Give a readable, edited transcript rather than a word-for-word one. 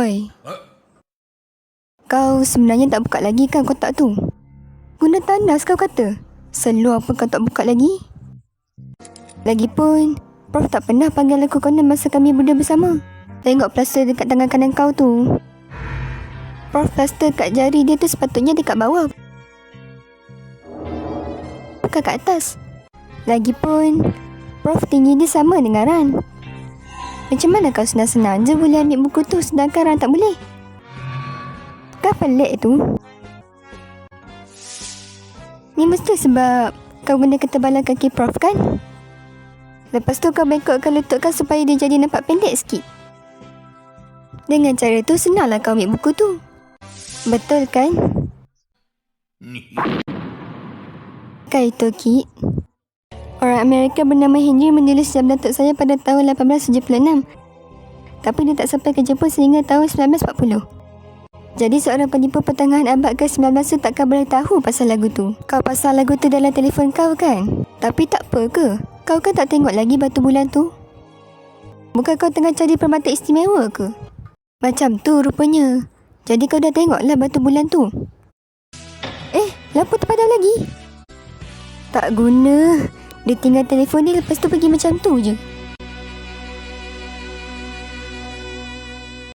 Oi, kau sebenarnya tak buka lagi kan kotak tu? Guna tandas kau kata? Selalu apa kau tak buka lagi? Lagipun, Prof tak pernah panggil aku konon masa kami muda bersama. Tengok plaster dekat tangan kanan kau tu. Prof plaster kat jari dia tu sepatutnya dekat bawah, bukan kat atas. Lagipun, Prof tinggi dia sama dengan Ran. Macam mana kau senang-senang je boleh ambil buku tu sedangkan Ran tak boleh? Kan pelik tu. Ni mesti sebab kau guna ketebalan kaki Prof kan? Lepas tu kau bengkokkan lutut kau supaya dia jadi nampak pendek sikit. Dengan cara tu senanglah kau ambil buku tu. Betul kan? Kaito Kid. Orang Amerika bernama Henry menulis jam datuk saya pada tahun 1876. Tapi dia tak sampai ke Jepun sehingga tahun 1940. Jadi seorang penipu pertengahan abad ke-19 tu takkan boleh tahu pasal lagu tu. Kau pasang lagu tu dalam telefon kau kan? Tapi tak apa ke? Kau kan tak tengok lagi batu bulan tu? Bukan kau tengah cari permata istimewa ke? Macam tu rupanya. Jadi kau dah tengok lah batu bulan tu? Lampu terpadam lagi? Tak guna. Dia tinggal telefon dia lepas tu pergi macam tu je.